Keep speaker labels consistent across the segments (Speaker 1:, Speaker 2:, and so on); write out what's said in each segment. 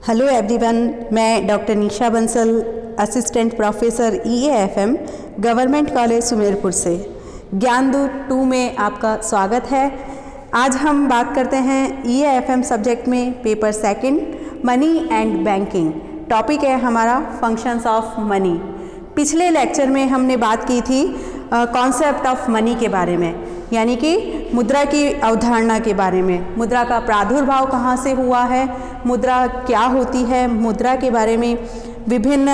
Speaker 1: Hello everyone, मैं doctor Nisha Bansal, assistant professor EAFM, government college Sumerpur से ज्ञानदूत 2 में आपका स्वागत है। आज हम बात करते हैं EAFM सब्जेक्ट में paper second money and banking. Topic है हमारा फंक्शंस ऑफ मनी। पिछले लेक्चर में हमने बात की थी कॉन्सेप्ट ऑफ मनी के बारे में, यानी कि मुद्रा की अवधारणा के बारे में, मुद्रा का प्रादुर्भाव कहाँ से हुआ है, मुद्रा क्या होती है, मुद्रा के बारे में विभिन्न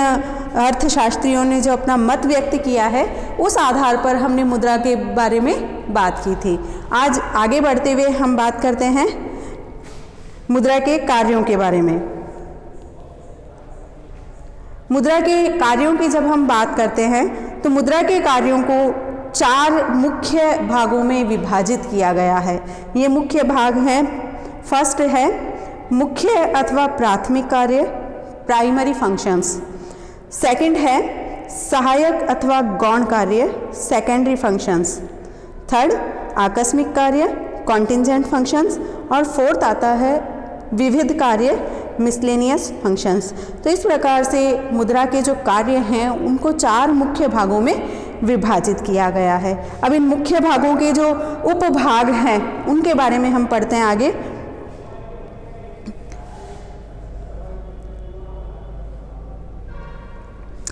Speaker 1: अर्थशास्त्रियों ने जो अपना मत व्यक्त किया है उस आधार पर हमने मुद्रा के बारे में बात की थी। आज आगे बढ़ते हुए हम बात करते हैं मुद्रा के कार्यों के बारे में। मुद्रा के कार्यों की जब हम बात करते हैं तो मुद्रा के कार्यों को 4 मुख्य भागों में विभाजित किया गया है। ये मुख्य भाग हैं, फर्स्ट है मुख्य अथवा प्राथमिक कार्य, प्राइमरी फंक्शंस। सेकंड है सहायक अथवा गौण कार्य, सेकेंडरी फंक्शंस। थर्ड आकस्मिक कार्य, कॉन्टिजेंट फंक्शंस। और फोर्थ आता है विविध कार्य, मिसलेनियस फंक्शंस। तो इस प्रकार से मुद्रा के जो कार्य हैं उनको 4 मुख्य भागों में विभाजित किया गया है। अब इन मुख्य भागों के जो उपभाग हैं उनके बारे में हम पढ़ते हैं आगे।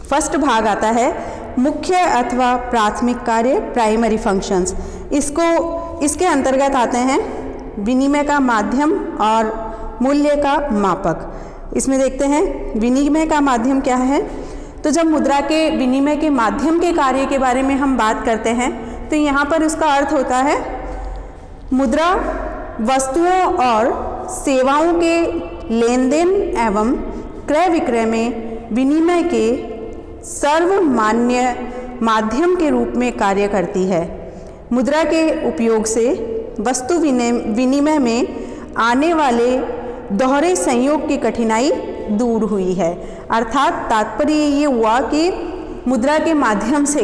Speaker 1: फर्स्ट भाग आता है मुख्य अथवा प्राथमिक कार्य, प्राइमरी फंक्शंस। इसके अंतर्गत आते हैं विनिमय का माध्यम और मूल्य का मापक। इसमें देखते हैं विनिमय का माध्यम क्या है। तो जब मुद्रा के विनिमय के माध्यम के कार्य के बारे में हम बात करते हैं तो यहाँ पर उसका अर्थ होता है मुद्रा वस्तुओं और सेवाओं के लेन देन एवं क्रय विक्रय में विनिमय के सर्वमान्य माध्यम के रूप में कार्य करती है। मुद्रा के उपयोग से वस्तु विनिमय में आने वाले दोहरे संयोग की कठिनाई दूर हुई है। अर्थात तात्पर्य ये हुआ कि मुद्रा के माध्यम से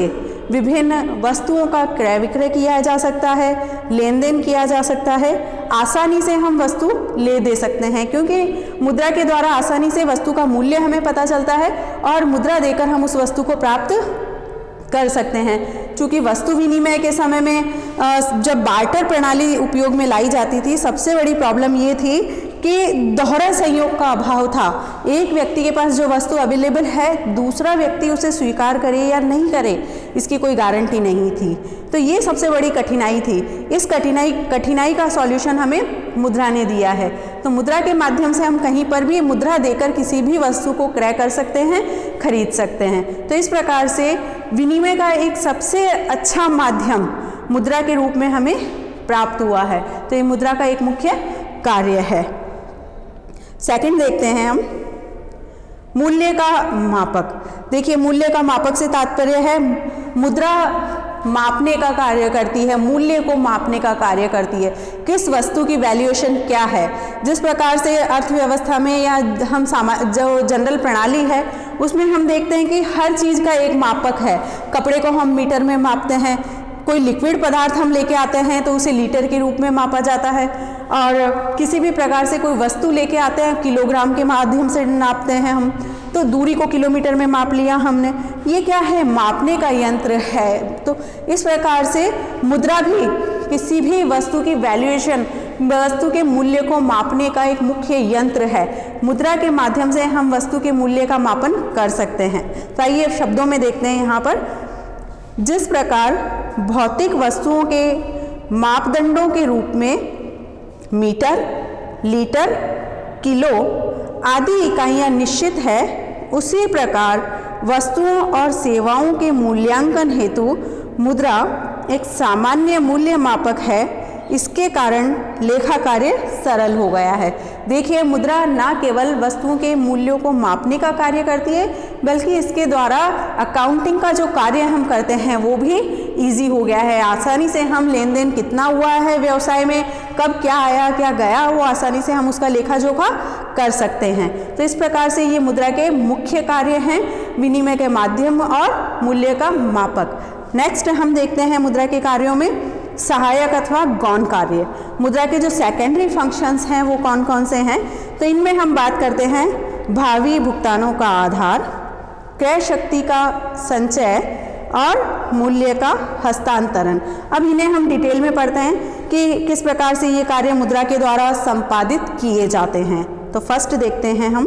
Speaker 1: विभिन्न वस्तुओं का क्रय विक्रय किया जा सकता है, लेन देन किया जा सकता है, आसानी से हम वस्तु ले दे सकते हैं, क्योंकि मुद्रा के द्वारा आसानी से वस्तु का मूल्य हमें पता चलता है और मुद्रा देकर हम उस वस्तु को प्राप्त कर सकते हैं। चूँकि वस्तु विनिमय के समय में जब बार्टर प्रणाली उपयोग में लाई जाती थी, सबसे बड़ी प्रॉब्लम ये थी कि दोहरा संयोग का अभाव था। एक व्यक्ति के पास जो वस्तु अवेलेबल है, दूसरा व्यक्ति उसे स्वीकार करे या नहीं करे, इसकी कोई गारंटी नहीं थी। तो ये सबसे बड़ी कठिनाई थी। इस कठिनाई का सॉल्यूशन हमें मुद्रा ने दिया है। तो मुद्रा के माध्यम से हम कहीं पर भी मुद्रा देकर किसी भी वस्तु को क्रय कर सकते हैं, खरीद सकते हैं। तो इस प्रकार से विनिमय का एक सबसे अच्छा माध्यम मुद्रा के रूप में हमें प्राप्त हुआ है। तो ये मुद्रा का एक मुख्य कार्य है। सेकंड देखते हैं हम मूल्य का मापक। देखिए, मूल्य का मापक से तात्पर्य है मुद्रा मापने का कार्य करती है, मूल्य को मापने का कार्य करती है। किस वस्तु की वैल्यूएशन क्या है। जिस प्रकार से अर्थव्यवस्था में या हम जो जनरल प्रणाली है उसमें हम देखते हैं कि हर चीज़ का एक मापक है। कपड़े को हम मीटर में मापते हैं, कोई लिक्विड पदार्थ हम लेके आते हैं तो उसे लीटर के रूप में मापा जाता है, और किसी भी प्रकार से कोई वस्तु लेके आते हैं किलोग्राम के माध्यम से नापते हैं हम। तो दूरी को किलोमीटर में माप लिया हमने। ये क्या है? मापने का यंत्र है। तो इस प्रकार से मुद्रा भी किसी भी वस्तु की वैल्यूएशन, वस्तु के मूल्य को मापने का एक मुख्य यंत्र है। मुद्रा के माध्यम से हम वस्तु के मूल्य का मापन कर सकते हैं। तो आइए शब्दों में देखते हैं यहाँ पर। जिस प्रकार भौतिक वस्तुओं के मापदंडों के रूप में मीटर, लीटर, किलो आदि इकाइयाँ निश्चित है, उसी प्रकार वस्तुओं और सेवाओं के मूल्यांकन हेतु मुद्रा एक सामान्य मूल्य मापक है। इसके कारण लेखा कार्य सरल हो गया है। देखिए, मुद्रा ना केवल वस्तुओं के मूल्यों को मापने का कार्य करती है, बल्कि इसके द्वारा अकाउंटिंग का जो कार्य हम करते हैं वो भी इजी हो गया है। आसानी से हम लेन देन कितना हुआ है व्यवसाय में, कब क्या आया क्या गया, वो आसानी से हम उसका लेखा जोखा कर सकते हैं। तो इस प्रकार से ये मुद्रा के मुख्य कार्य हैं, विनिमय के माध्यम और मूल्य का मापक। नेक्स्ट हम देखते हैं मुद्रा के कार्यों में सहायक अथवा गौण कार्य। मुद्रा के जो सेकेंडरी फंक्शंस हैं वो कौन कौन से हैं, तो इनमें हम बात करते हैं भावी भुगतानों का आधार, क्रय शक्ति का संचय और मूल्य का हस्तांतरण। अब इन्हें हम डिटेल में पढ़ते हैं कि किस प्रकार से ये कार्य मुद्रा के द्वारा संपादित किए जाते हैं। तो फर्स्ट देखते हैं हम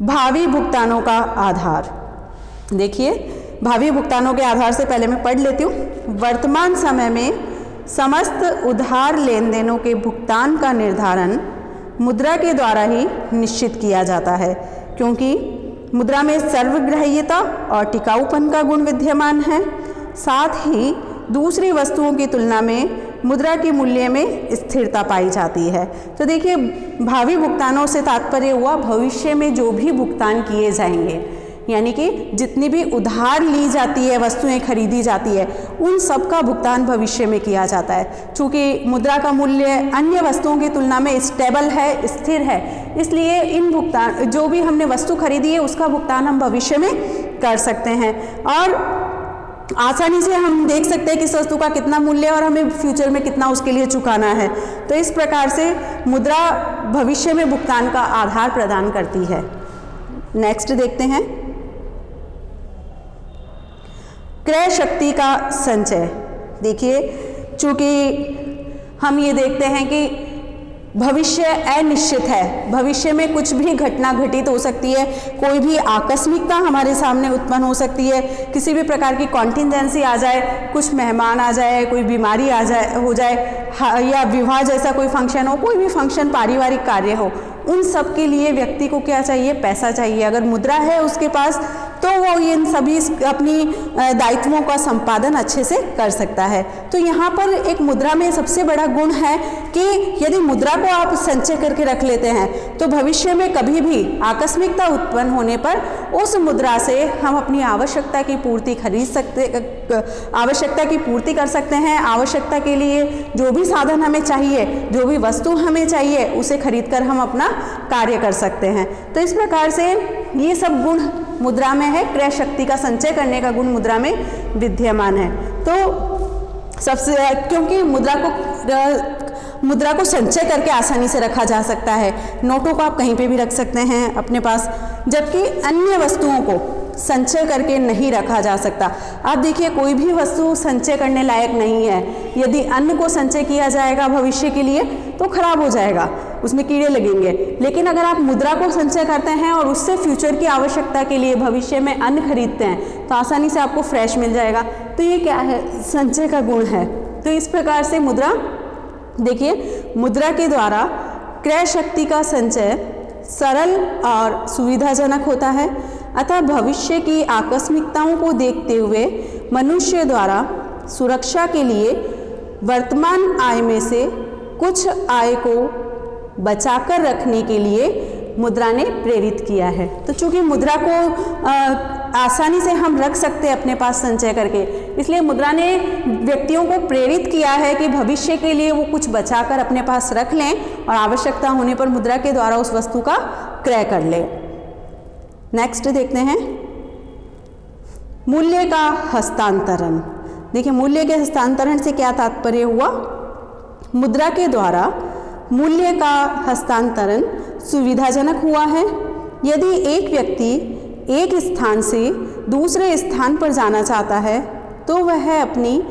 Speaker 1: भावी भुगतानों का आधार। देखिए, भावी भुगतानों के आधार से पहले मैं पढ़ लेती हूँ। वर्तमान समय में समस्त उधार लेन देनों के भुगतान का निर्धारण मुद्रा के द्वारा ही निश्चित किया जाता है, क्योंकि मुद्रा में सर्वग्राह्यता और टिकाऊपन का गुण विद्यमान है। साथ ही दूसरी वस्तुओं की तुलना में मुद्रा के मूल्य में स्थिरता पाई जाती है। तो देखिए, भावी भुगतानों से तात्पर्य हुआ भविष्य में जो भी भुगतान किए जाएंगे, यानी कि जितनी भी उधार ली जाती है, वस्तुएं खरीदी जाती है, उन सब का भुगतान भविष्य में किया जाता है। चूँकि मुद्रा का मूल्य अन्य वस्तुओं की तुलना में स्टेबल है, स्थिर है, इसलिए इन भुगतान जो भी हमने वस्तु खरीदी है उसका भुगतान हम भविष्य में कर सकते हैं और आसानी से हम देख सकते हैं कि इस वस्तु का कितना मूल्य है और हमें फ्यूचर में कितना उसके लिए चुकाना है। तो इस प्रकार से मुद्रा भविष्य में भुगतान का आधार प्रदान करती है। नेक्स्ट देखते हैं क्रय शक्ति का संचय। देखिए, चूंकि हम ये देखते हैं कि भविष्य अनिश्चित है, भविष्य में कुछ भी घटना घटित हो सकती है, कोई भी आकस्मिकता हमारे सामने उत्पन्न हो सकती है, किसी भी प्रकार की कॉन्टिजेंसी आ जाए, कुछ मेहमान आ जाए, कोई बीमारी हो जाए या विवाह जैसा कोई फंक्शन हो, कोई भी फंक्शन पारिवारिक कार्य हो, उन सब के लिए व्यक्ति को क्या चाहिए? पैसा चाहिए। अगर मुद्रा है उसके पास तो वो इन सभी अपनी दायित्वों का संपादन अच्छे से कर सकता है। तो यहाँ पर एक मुद्रा में सबसे बड़ा गुण है कि यदि मुद्रा को आप संचय करके रख लेते हैं तो भविष्य में कभी भी आकस्मिकता उत्पन्न होने पर उस मुद्रा से हम अपनी आवश्यकता की पूर्ति कर सकते हैं। आवश्यकता के लिए जो भी साधन हमें चाहिए, जो भी वस्तु हमें चाहिए, उसे खरीदकर हम अपना कार्य कर सकते हैं। तो इस प्रकार से ये सब गुण मुद्रा में है। क्रय शक्ति का संचय करने का गुण मुद्रा में विद्यमान है। तो सबसे क्योंकि मुद्रा को संचय करके आसानी से रखा जा सकता है। नोटों को आप कहीं पे भी रख सकते हैं अपने पास, जबकि अन्य वस्तुओं को संचय करके नहीं रखा जा सकता। आप देखिए, कोई भी वस्तु संचय करने लायक नहीं है। यदि अन्न को संचय किया जाएगा भविष्य के लिए तो खराब हो जाएगा, उसमें कीड़े लगेंगे। लेकिन अगर आप मुद्रा को संचय करते हैं और उससे फ्यूचर की आवश्यकता के लिए भविष्य में अन्न खरीदते हैं तो आसानी से आपको फ्रेश मिल जाएगा। तो ये क्या है? संचय का गुण है। तो इस प्रकार से मुद्रा, देखिए, मुद्रा के द्वारा क्रय शक्ति का संचय सरल और सुविधाजनक होता है। अतः भविष्य की आकस्मिकताओं को देखते हुए मनुष्य द्वारा सुरक्षा के लिए वर्तमान आय में से कुछ आय को बचाकर रखने के लिए मुद्रा ने प्रेरित किया है। तो चूंकि मुद्रा को आसानी से हम रख सकते हैं अपने पास संचय करके, इसलिए मुद्रा ने व्यक्तियों को प्रेरित किया है कि भविष्य के लिए वो कुछ बचाकर अपने पास रख लें और आवश्यकता होने पर मुद्रा के द्वारा उस वस्तु का क्रय कर ले। नेक्स्ट देखते हैं मूल्य का हस्तांतरण। देखिए, मूल्य के हस्तांतरण से क्या तात्पर्य हुआ? मुद्रा के द्वारा मूल्य का हस्तांतरण सुविधाजनक हुआ है। यदि एक व्यक्ति एक स्थान से दूसरे स्थान पर जाना चाहता है तो वह अपनी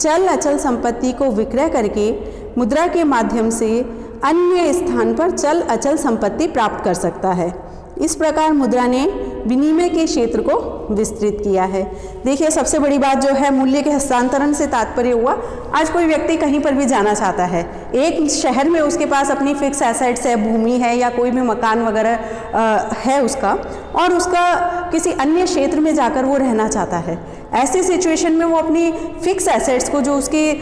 Speaker 1: चल अचल संपत्ति को विक्रय करके मुद्रा के माध्यम से अन्य स्थान पर चल अचल संपत्ति प्राप्त कर सकता है। इस प्रकार मुद्रा ने विनिमय के क्षेत्र को विस्तृत किया है। देखिए, सबसे बड़ी बात जो है मूल्य के हस्तांतरण से तात्पर्य हुआ, आज कोई व्यक्ति कहीं पर भी जाना चाहता है, एक शहर में उसके पास अपनी फिक्स एसेट्स है, भूमि है या कोई भी मकान वगैरह है उसका, और उसका किसी अन्य क्षेत्र में जाकर वो रहना चाहता है। ऐसी सिचुएशन में वो अपनी फिक्स एसेट्स को, जो उसकी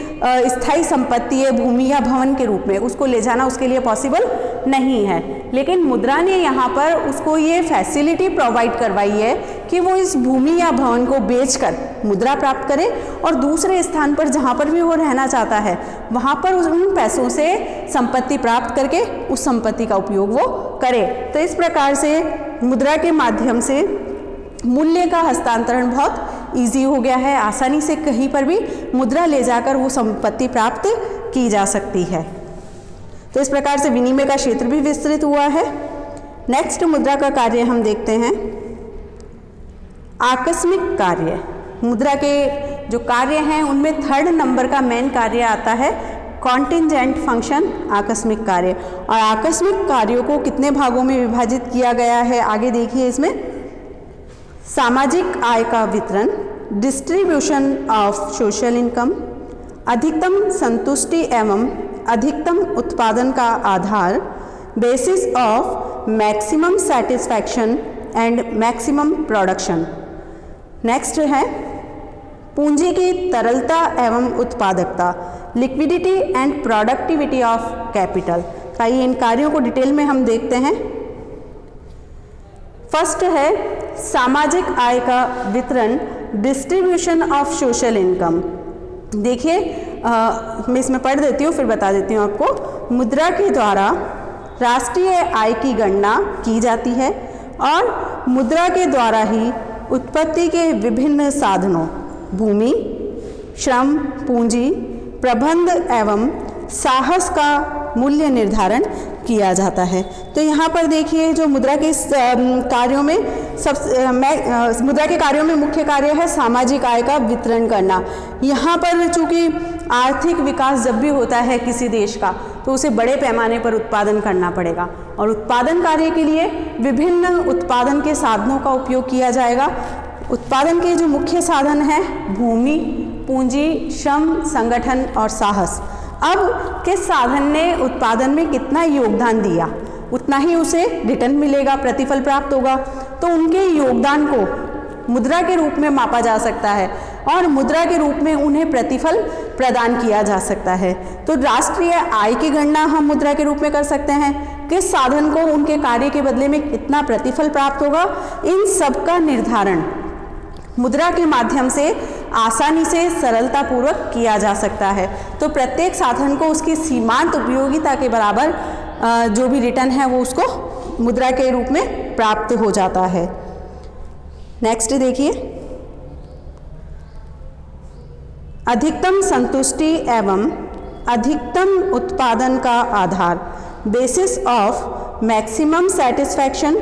Speaker 1: स्थायी संपत्ति है भूमि या भवन के रूप में, उसको ले जाना उसके लिए पॉसिबल नहीं है। लेकिन मुद्रा ने यहाँ पर उसको ये फैसिलिटी प्रोवाइड करवाई है कि वो इस भूमि या भवन को बेचकर मुद्रा प्राप्त करे और दूसरे स्थान पर जहाँ पर भी वो रहना चाहता है वहाँ पर उन पैसों से संपत्ति प्राप्त करके उस संपत्ति का उपयोग वो करे। तो इस प्रकार से मुद्रा के माध्यम से मूल्य का हस्तांतरण बहुत ईजी हो गया है। आसानी से कहीं पर भी मुद्रा ले जाकर वो संपत्ति प्राप्त की जा सकती है। तो इस प्रकार से विनिमय का क्षेत्र भी विस्तृत हुआ है। नेक्स्ट मुद्रा का कार्य हम देखते हैं आकस्मिक कार्य। मुद्रा के जो कार्य हैं उनमें 3rd नंबर का मेन कार्य आता है कॉन्टिजेंट फंक्शन, आकस्मिक कार्य। और आकस्मिक कार्यों को कितने भागों में विभाजित किया गया है आगे देखिए इसमें। सामाजिक आय का वितरण, डिस्ट्रीब्यूशन ऑफ सोशल इनकम, अधिकतम संतुष्टि एवं अधिकतम उत्पादन का आधार, basis of maximum satisfaction and maximum production. Next है पूंजी की तरलता एवं उत्पादकता, liquidity and productivity of capital. आइए इन कार्यों को डिटेल में हम देखते हैं। फर्स्ट है सामाजिक आय का वितरण, डिस्ट्रीब्यूशन ऑफ सोशल इनकम। देखिए मैं इसमें पढ़ देती हूँ फिर बता देती हूँ आपको। मुद्रा के द्वारा राष्ट्रीय आय की गणना की जाती है और मुद्रा के द्वारा ही उत्पत्ति के विभिन्न साधनों भूमि, श्रम, पूंजी, प्रबंध एवं साहस का मूल्य निर्धारण किया जाता है। तो यहाँ पर देखिए जो मुद्रा के कार्यों में मुद्रा के कार्यों में मुख्य कार्य है सामाजिक आय का वितरण करना। यहाँ पर चूँकि आर्थिक विकास जब भी होता है किसी देश का तो उसे बड़े पैमाने पर उत्पादन करना पड़ेगा और उत्पादन कार्य के लिए विभिन्न उत्पादन के साधनों का उपयोग किया जाएगा। उत्पादन के जो मुख्य साधन हैं भूमि, पूंजी, श्रम, संगठन और साहस। अब किस साधन ने उत्पादन में कितना योगदान दिया उतना ही उसे रिटर्न मिलेगा, प्रतिफल प्राप्त होगा। तो उनके योगदान को मुद्रा के रूप में मापा जा सकता है और मुद्रा के रूप में उन्हें प्रतिफल प्रदान किया जा सकता है। तो राष्ट्रीय आय की गणना हम मुद्रा के रूप में कर सकते हैं। किस साधन को उनके कार्य के बदले में कितना प्रतिफल प्राप्त होगा, इन सब का निर्धारण मुद्रा के माध्यम से आसानी से सरलता पूर्वक किया जा सकता है। तो प्रत्येक साधन को उसकी सीमांत उपयोगिता के बराबर जो भी रिटर्न है वो उसको मुद्रा के रूप में प्राप्त हो जाता है। नेक्स्ट देखिए अधिकतम संतुष्टि एवं अधिकतम उत्पादन का आधार, basis of maximum satisfaction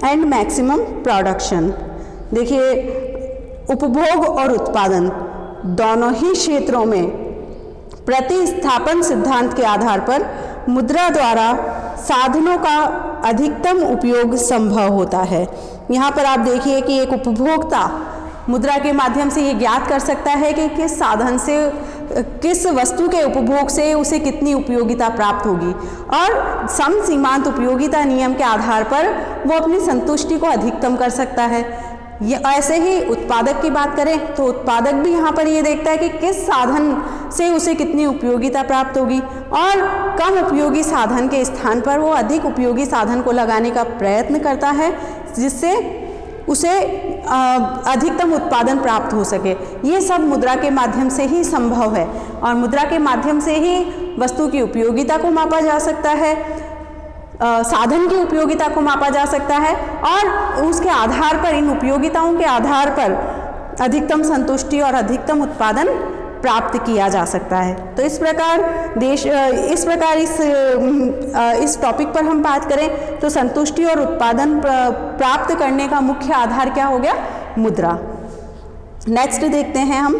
Speaker 1: and maximum production. देखिए उपभोग और उत्पादन दोनों ही क्षेत्रों में प्रतिस्थापन सिद्धांत के आधार पर मुद्रा द्वारा साधनों का अधिकतम उपयोग संभव होता है। यहाँ पर आप देखिए कि एक उपभोक्ता मुद्रा के माध्यम से ये ज्ञात कर सकता है कि किस साधन से, किस वस्तु के उपभोग से उसे कितनी उपयोगिता प्राप्त होगी और सम सीमांत उपयोगिता नियम के आधार पर वो अपनी संतुष्टि को अधिकतम कर सकता है। ये ऐसे ही उत्पादक की बात करें तो उत्पादक भी यहाँ पर ये देखता है कि किस साधन से उसे कितनी उपयोगिता प्राप्त होगी और कम उपयोगी साधन के स्थान पर वो अधिक उपयोगी साधन को लगाने का प्रयत्न करता है जिससे उसे अधिकतम उत्पादन प्राप्त हो सके। ये सब मुद्रा के माध्यम से ही संभव है और मुद्रा के माध्यम से ही वस्तु की उपयोगिता को मापा जा सकता है, साधन की उपयोगिता को मापा जा सकता है और उसके आधार पर, इन उपयोगिताओं के आधार पर अधिकतम संतुष्टि और अधिकतम उत्पादन प्राप्त किया जा सकता है। तो इस प्रकार इस टॉपिक पर हम बात करें तो संतुष्टि और उत्पादन प्राप्त करने का मुख्य आधार क्या हो गया, मुद्रा। नेक्स्ट देखते हैं हम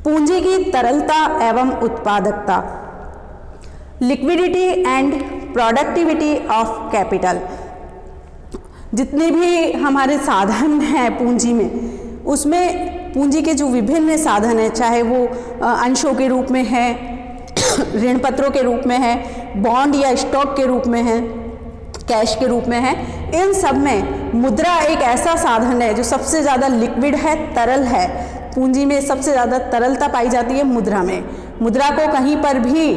Speaker 1: पूंजी की तरलता एवं उत्पादकता, liquidity and productivity of capital. जितने भी हमारे साधन हैं पूंजी में, उसमें पूंजी के जो विभिन्न साधन हैं, चाहे वो अंशों के रूप में है, ऋण पत्रों के रूप में है, बॉन्ड या स्टॉक के रूप में है, कैश के रूप में है, इन सब में मुद्रा एक ऐसा साधन है जो सबसे ज़्यादा लिक्विड है, तरल है। पूंजी में सबसे ज़्यादा तरलता पाई जाती है मुद्रा में। मुद्रा को कहीं पर भी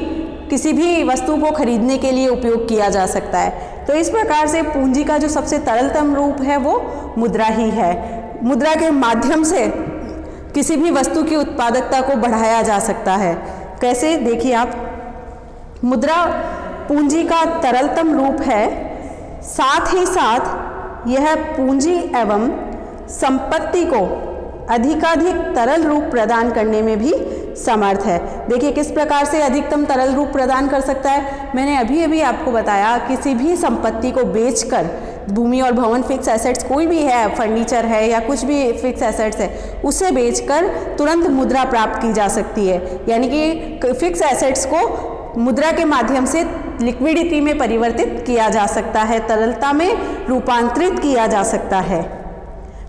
Speaker 1: किसी भी वस्तु को खरीदने के लिए उपयोग किया जा सकता है। तो इस प्रकार से पूंजी का जो सबसे तरलतम रूप है वो मुद्रा ही है। मुद्रा के माध्यम से किसी भी वस्तु की उत्पादकता को बढ़ाया जा सकता है। कैसे, देखिए आप, मुद्रा पूंजी का तरलतम रूप है, साथ ही साथ यह पूंजी एवं संपत्ति को अधिकाधिक तरल रूप प्रदान करने में भी समर्थ है। देखिए किस प्रकार से अधिकतम तरल रूप प्रदान कर सकता है। मैंने अभी अभी आपको बताया, किसी भी संपत्ति को बेचकर, भूमि और भवन फिक्स एसेट्स कोई भी है, फर्नीचर है या कुछ भी फिक्स एसेट्स है, उसे बेचकर तुरंत मुद्रा प्राप्त की जा सकती है। यानी कि फिक्स एसेट्स को मुद्रा के माध्यम से लिक्विडिटी में परिवर्तित किया जा सकता है, तरलता में रूपांतरित किया जा सकता है।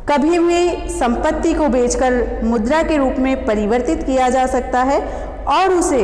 Speaker 1: कभी भी संपत्ति को बेचकर मुद्रा के रूप में परिवर्तित किया जा सकता है और उसे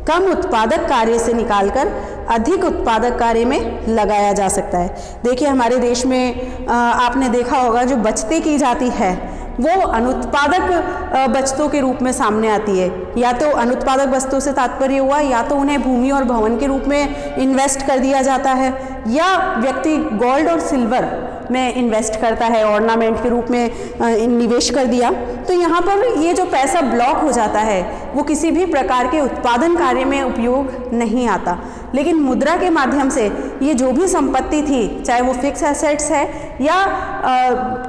Speaker 1: कम उत्पादक कार्य से निकालकर अधिक उत्पादक कार्य में लगाया जा सकता है। देखिए हमारे देश में आपने देखा होगा, जो बचतें की जाती है वो अनुत्पादक बचतों के रूप में सामने आती है। या तो अनुत्पादक वस्तुओं से तात्पर्य हुआ, या तो उन्हें भूमि और भवन के रूप में इन्वेस्ट कर दिया जाता है, या व्यक्ति गोल्ड और सिल्वर में इन्वेस्ट करता है, ऑर्नामेंट के रूप में निवेश कर दिया। तो यहाँ पर ये जो पैसा ब्लॉक हो जाता है वो किसी भी प्रकार के उत्पादन कार्य में उपयोग नहीं आता। लेकिन मुद्रा के माध्यम से ये जो भी संपत्ति थी, चाहे वो फिक्स एसेट्स है या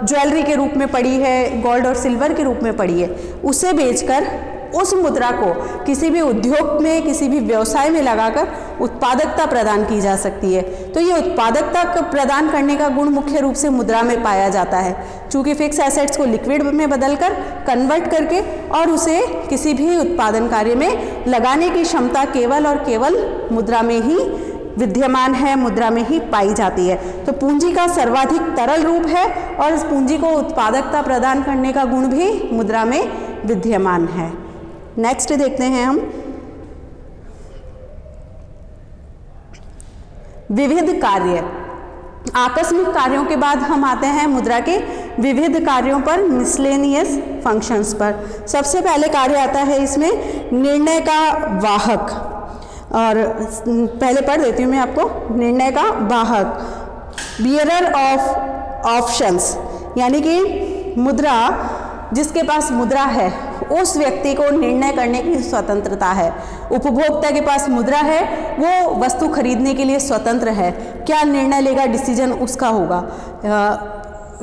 Speaker 1: ज्वेलरी के रूप में पड़ी है, गोल्ड और सिल्वर के रूप में पड़ी है, उसे बेचकर उस मुद्रा को किसी भी उद्योग में, किसी भी व्यवसाय में लगाकर उत्पादकता प्रदान की जा सकती है। तो ये उत्पादकता प्रदान करने का गुण मुख्य रूप से मुद्रा में पाया जाता है। चूँकि फिक्स एसेट्स को लिक्विड में बदलकर, कन्वर्ट करके और उसे किसी भी उत्पादन कार्य में लगाने की क्षमता केवल और केवल मुद्रा में ही विद्यमान है, मुद्रा में ही पाई जाती है। तो पूंजी का सर्वाधिक तरल रूप है और इस पूंजी को उत्पादकता प्रदान करने का गुण भी मुद्रा में विद्यमान है। नेक्स्ट देखते हैं हम विविध कार्य। आकस्मिक कार्यों के बाद हम आते हैं मुद्रा के विविध कार्यों पर, मिसलेनियस फंक्शंस पर। सबसे पहले कार्य आता है इसमें निर्णय का वाहक, और पहले पढ़ देती हूँ मैं आपको। निर्णय का वाहक, बियरर ऑफ ऑप्शंस, यानी कि मुद्रा, जिसके पास मुद्रा है उस व्यक्ति को निर्णय करने की स्वतंत्रता है। उपभोक्ता के पास मुद्रा है, वो वस्तु खरीदने के लिए स्वतंत्र है, क्या निर्णय लेगा डिसीजन उसका होगा।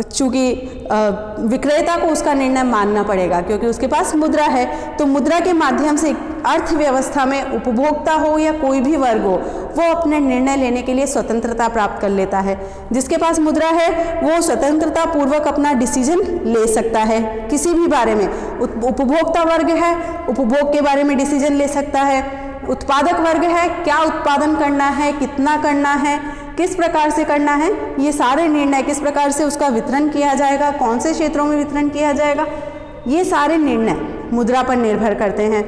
Speaker 1: चूँकि विक्रेता को उसका निर्णय मानना पड़ेगा क्योंकि उसके पास मुद्रा है। तो मुद्रा के माध्यम से अर्थव्यवस्था में उपभोक्ता हो या कोई भी वर्ग हो, वो अपने निर्णय लेने के लिए स्वतंत्रता प्राप्त कर लेता है। जिसके पास मुद्रा है वो स्वतंत्रता पूर्वक अपना डिसीजन ले सकता है किसी भी बारे में। उपभोक्ता वर्ग है, उपभोग के बारे में डिसीजन ले सकता है। उत्पादक वर्ग है, क्या उत्पादन करना है, कितना करना है, किस प्रकार से करना है, ये सारे निर्णय, किस प्रकार से उसका वितरण किया जाएगा, कौन से क्षेत्रों में वितरण किया जाएगा, ये सारे निर्णय मुद्रा पर निर्भर करते हैं।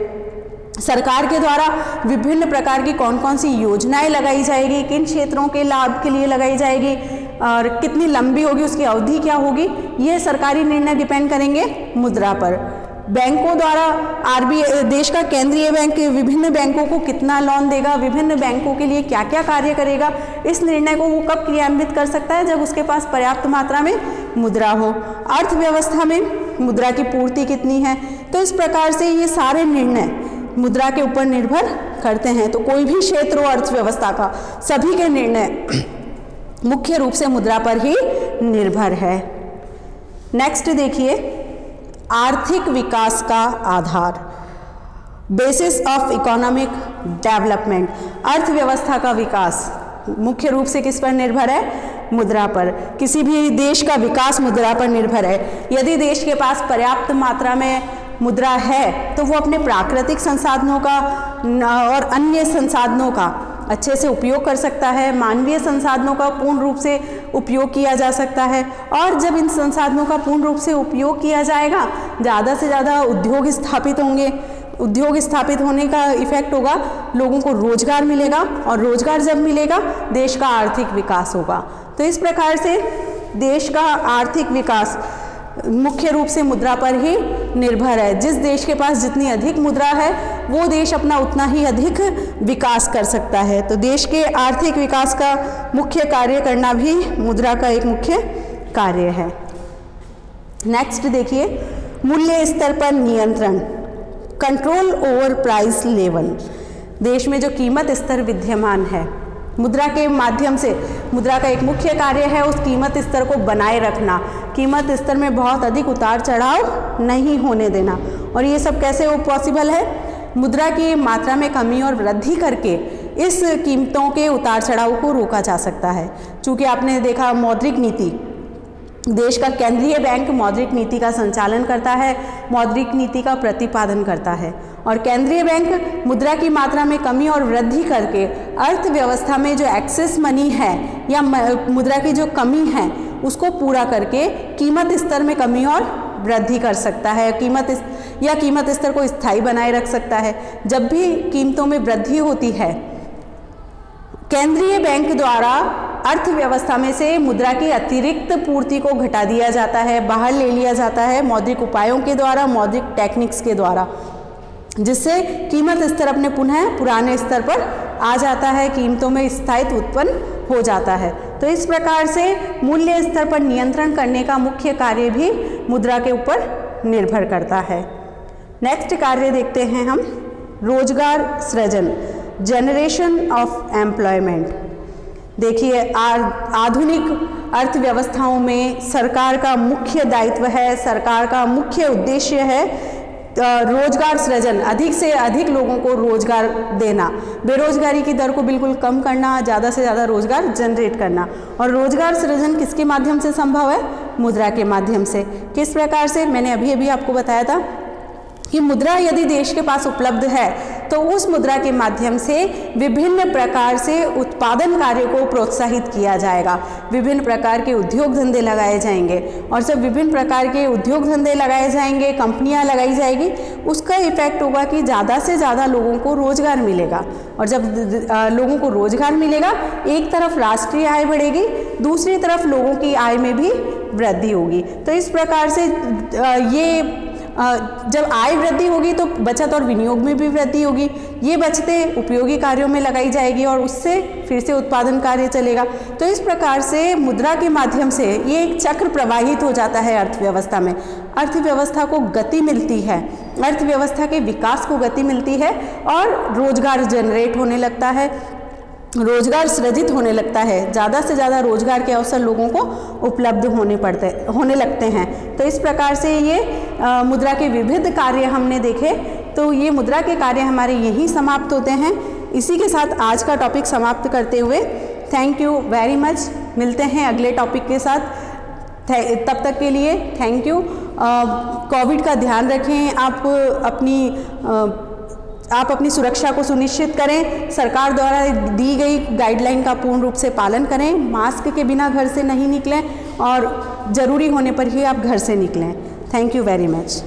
Speaker 1: सरकार के द्वारा विभिन्न प्रकार की कौन कौन सी योजनाएं लगाई जाएगी, किन क्षेत्रों के लाभ के लिए लगाई जाएगी और कितनी लंबी होगी, उसकी अवधि क्या होगी, ये सरकारी निर्णय डिपेंड करेंगे मुद्रा पर। बैंकों द्वारा आरबीआई, देश का केंद्रीय बैंक, विभिन्न बैंकों को कितना लोन देगा, विभिन्न बैंकों के लिए क्या क्या कार्य करेगा, इस निर्णय को वो कब क्रियान्वित कर सकता है, जब उसके पास पर्याप्त मात्रा में मुद्रा हो। अर्थव्यवस्था में मुद्रा की पूर्ति कितनी है, तो इस प्रकार से ये सारे निर्णय मुद्रा के ऊपर निर्भर करते हैं। तो कोई भी क्षेत्र हो अर्थव्यवस्था का, सभी के निर्णय मुख्य रूप से मुद्रा पर ही निर्भर है। नेक्स्ट देखिए, आर्थिक विकास का आधार, बेसिस ऑफ इकोनॉमिक डेवलपमेंट। अर्थव्यवस्था का विकास मुख्य रूप से किस पर निर्भर है, मुद्रा पर। किसी भी देश का विकास मुद्रा पर निर्भर है। यदि देश के पास पर्याप्त मात्रा में मुद्रा है तो वो अपने प्राकृतिक संसाधनों का और अन्य संसाधनों का अच्छे से उपयोग कर सकता है, मानवीय संसाधनों का पूर्ण रूप से उपयोग किया जा सकता है। और जब इन संसाधनों का पूर्ण रूप से उपयोग किया जाएगा, ज़्यादा से ज़्यादा उद्योग स्थापित होंगे। उद्योग स्थापित होने का इफेक्ट होगा, लोगों को रोजगार मिलेगा, और रोजगार जब मिलेगा देश का आर्थिक विकास होगा। तो इस प्रकार से देश का आर्थिक विकास मुख्य रूप से मुद्रा पर ही निर्भर है। जिस देश के पास जितनी अधिक मुद्रा है वो देश अपना उतना ही अधिक विकास कर सकता है। तो देश के आर्थिक विकास का मुख्य कार्य करना भी मुद्रा का एक मुख्य कार्य है। नेक्स्ट देखिए, मूल्य स्तर पर नियंत्रण, कंट्रोल ओवर प्राइस लेवल। देश में जो कीमत स्तर विद्यमान है मुद्रा के माध्यम से मुद्रा का एक मुख्य कार्य है उस कीमत स्तर को बनाए रखना, कीमत स्तर में बहुत अधिक उतार चढ़ाव नहीं होने देना। और ये सब कैसे पॉसिबल है? मुद्रा की मात्रा में कमी और वृद्धि करके इस कीमतों के उतार चढ़ाव को रोका जा सकता है। चूँकि आपने देखा मौद्रिक नीति, देश का केंद्रीय बैंक मौद्रिक नीति का संचालन करता है, मौद्रिक नीति का प्रतिपादन करता है, और केंद्रीय बैंक मुद्रा की मात्रा में कमी और वृद्धि करके अर्थव्यवस्था में जो एक्सेस मनी है या मुद्रा की जो कमी है उसको पूरा करके कीमत स्तर में कमी और वृद्धि कर सकता है, कीमत स्तर को स्थायी बनाए रख सकता है। जब भी कीमतों में वृद्धि होती है, केंद्रीय बैंक द्वारा अर्थव्यवस्था में से मुद्रा की अतिरिक्त पूर्ति को घटा दिया जाता है, बाहर ले लिया जाता है मौद्रिक उपायों के द्वारा, मौद्रिक टेक्निक्स के द्वारा, जिससे कीमत स्तर अपने पुनः पुराने स्तर पर आ जाता है, कीमतों में स्थायित्व उत्पन्न हो जाता है। तो इस प्रकार से मूल्य स्तर पर नियंत्रण करने का मुख्य कार्य भी मुद्रा के ऊपर निर्भर करता है। नेक्स्ट कार्य देखते हैं हम, रोजगार सृजन, जनरेशन ऑफ एम्प्लॉयमेंट। देखिए, आधुनिक अर्थव्यवस्थाओं में सरकार का मुख्य दायित्व है, सरकार का मुख्य उद्देश्य है रोजगार सृजन, अधिक से अधिक लोगों को रोजगार देना, बेरोजगारी की दर को बिल्कुल कम करना, ज़्यादा से ज़्यादा रोजगार जनरेट करना। और रोजगार सृजन किसके माध्यम से संभव है? मुद्रा के माध्यम से। किस प्रकार से? मैंने अभी अभी आपको बताया था कि मुद्रा यदि देश के पास उपलब्ध है तो उस मुद्रा के माध्यम से विभिन्न प्रकार से उत्पादन कार्य को प्रोत्साहित किया जाएगा, विभिन्न प्रकार के उद्योग धंधे लगाए जाएंगे, और जब विभिन्न प्रकार के उद्योग धंधे लगाए जाएंगे, कंपनियां लगाई जाएगी, उसका इफेक्ट होगा कि ज़्यादा से ज़्यादा लोगों को रोजगार मिलेगा। और जब लोगों को रोजगार मिलेगा, एक तरफ राष्ट्रीय आय बढ़ेगी, दूसरी तरफ लोगों की आय में भी वृद्धि होगी। तो इस प्रकार से जब आय वृद्धि होगी तो बचत और विनियोग में भी वृद्धि होगी, ये बचतें उपयोगी कार्यों में लगाई जाएगी और उससे फिर से उत्पादन कार्य चलेगा। तो इस प्रकार से मुद्रा के माध्यम से ये एक चक्र प्रवाहित हो जाता है अर्थव्यवस्था में, अर्थव्यवस्था को गति मिलती है, अर्थव्यवस्था के विकास को गति मिलती है और रोजगार जनरेट होने लगता है, रोजगार सृजित होने लगता है, ज़्यादा से ज़्यादा रोजगार के अवसर लोगों को उपलब्ध होने लगते हैं। तो इस प्रकार से ये मुद्रा के विविध कार्य हमने देखे। तो ये मुद्रा के कार्य हमारे यहीं समाप्त होते हैं। इसी के साथ आज का टॉपिक समाप्त करते हुए थैंक यू वेरी मच। मिलते हैं अगले टॉपिक के साथ, तब तक के लिए थैंक यू। कोविड का ध्यान रखें, आप अपनी सुरक्षा को सुनिश्चित करें, सरकार द्वारा दी गई गाइडलाइन का पूर्ण रूप से पालन करें, मास्क के बिना घर से नहीं निकलें और ज़रूरी होने पर ही आप घर से निकलें। Thank you very much.